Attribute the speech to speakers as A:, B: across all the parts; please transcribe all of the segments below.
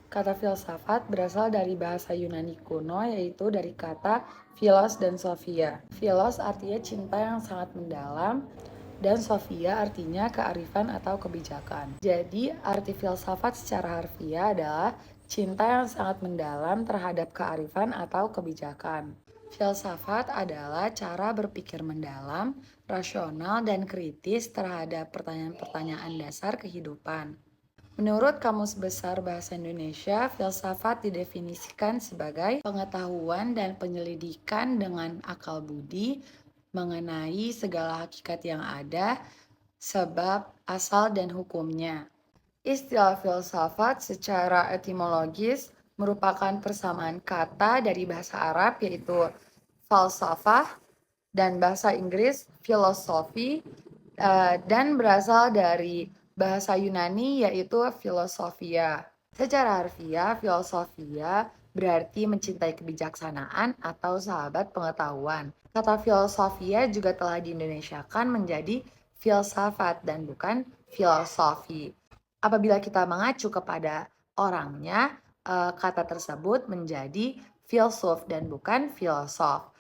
A: Kata filsafat berasal dari bahasa Yunani kuno, yaitu dari kata philos dan sophia. Philos artinya cinta yang sangat mendalam, dan sophia artinya kearifan atau kebijakan. Jadi, arti filsafat secara harfiah adalah cinta yang sangat mendalam terhadap kearifan atau kebijakan. Filsafat adalah cara berpikir mendalam, rasional, dan kritis terhadap pertanyaan-pertanyaan dasar kehidupan. Menurut Kamus Besar Bahasa Indonesia, filsafat didefinisikan sebagai pengetahuan dan penyelidikan dengan akal budi mengenai segala hakikat yang ada, sebab, asal, dan hukumnya. Istilah filsafat secara etimologis merupakan persamaan kata dari bahasa Arab yaitu falsafah dan bahasa Inggris filosofi dan berasal dari bahasa Yunani yaitu filosofia. Secara harfiah, filosofia berarti mencintai kebijaksanaan atau sahabat pengetahuan. Kata filosofia juga telah diindonesiakan menjadi filsafat dan bukan filosofi. Apabila kita mengacu kepada orangnya, kata tersebut menjadi filsuf dan bukan filosof.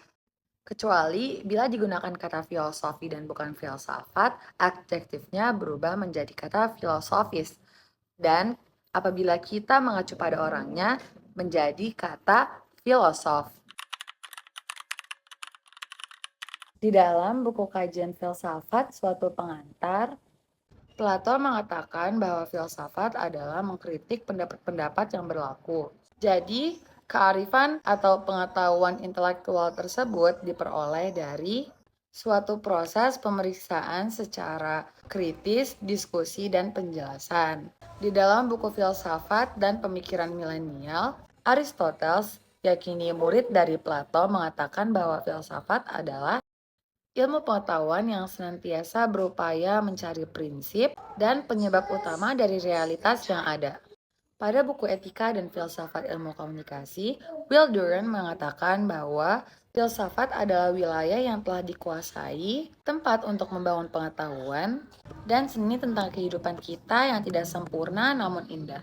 A: Kecuali bila digunakan kata filosofi dan bukan filsafat, adjektifnya berubah menjadi kata filosofis. Dan apabila kita mengacu pada orangnya, menjadi kata filosof. Di dalam buku kajian filsafat suatu pengantar, Plato mengatakan bahwa filsafat adalah mengkritik pendapat-pendapat yang berlaku. Jadi, kearifan atau pengetahuan intelektual tersebut diperoleh dari suatu proses pemeriksaan secara kritis, diskusi, dan penjelasan. Di dalam buku Filsafat dan Pemikiran Milenial, Aristoteles, yakini murid dari Plato, mengatakan bahwa filsafat adalah ilmu pengetahuan yang senantiasa berupaya mencari prinsip dan penyebab utama dari realitas yang ada. Pada buku Etika dan Filsafat Ilmu Komunikasi, Will Durant mengatakan bahwa filsafat adalah wilayah yang telah dikuasai, tempat untuk membangun pengetahuan, dan seni tentang kehidupan kita yang tidak sempurna namun indah.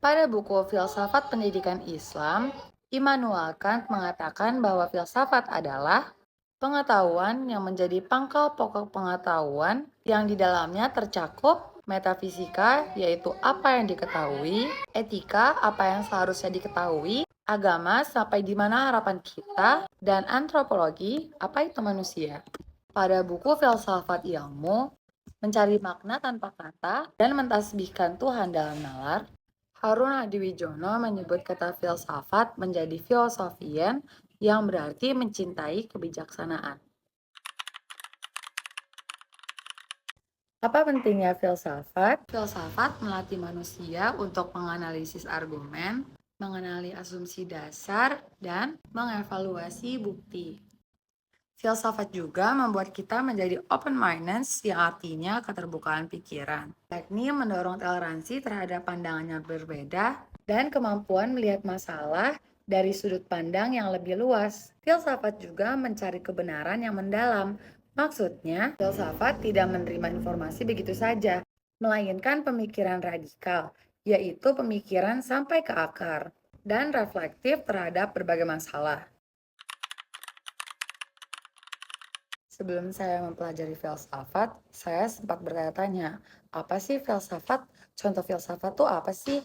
A: Pada buku Filsafat Pendidikan Islam, Immanuel Kant mengatakan bahwa filsafat adalah pengetahuan yang menjadi pangkal pokok pengetahuan yang di dalamnya tercakup metafisika, yaitu apa yang diketahui, etika, apa yang seharusnya diketahui, agama, sampai di mana harapan kita, dan antropologi, apa itu manusia. Pada buku Filsafat Ilmu, Mencari Makna Tanpa Kata, dan Mentasbihkan Tuhan dalam Nalar, Harun Hadiwijono menyebut kata filsafat menjadi filosofian yang berarti mencintai kebijaksanaan. Apa pentingnya filsafat? Filsafat melatih manusia untuk menganalisis argumen, mengenali asumsi dasar, dan mengevaluasi bukti. Filsafat juga membuat kita menjadi open-minded yang artinya keterbukaan pikiran, yakni mendorong toleransi terhadap pandangan yang berbeda dan kemampuan melihat masalah dari sudut pandang yang lebih luas. Filsafat juga mencari kebenaran yang mendalam. Maksudnya, filsafat tidak menerima informasi begitu saja, melainkan pemikiran radikal, yaitu pemikiran sampai ke akar dan reflektif terhadap berbagai masalah. Sebelum saya mempelajari filsafat, saya sempat bertanya-tanya, apa sih filsafat? Contoh filsafat itu apa sih?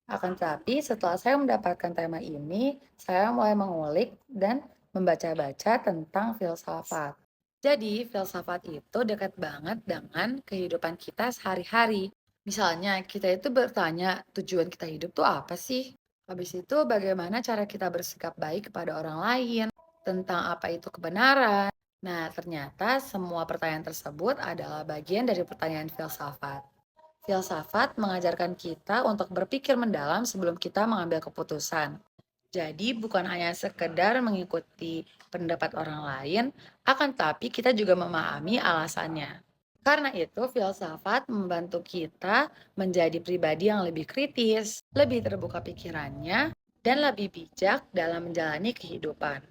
A: Akan tetapi setelah saya mendapatkan tema ini, saya mulai mengulik dan membaca-baca tentang filsafat. Jadi, filsafat itu dekat banget dengan kehidupan kita sehari-hari. Misalnya, kita itu bertanya, tujuan kita hidup tuh apa sih? Habis itu, bagaimana cara kita bersikap baik kepada orang lain? Tentang apa itu kebenaran? Nah, ternyata semua pertanyaan tersebut adalah bagian dari pertanyaan filsafat. Filsafat mengajarkan kita untuk berpikir mendalam sebelum kita mengambil keputusan. Jadi bukan hanya sekedar mengikuti pendapat orang lain, akan tapi kita juga memahami alasannya. Karena itu, filsafat membantu kita menjadi pribadi yang lebih kritis, lebih terbuka pikirannya, dan lebih bijak dalam menjalani kehidupan.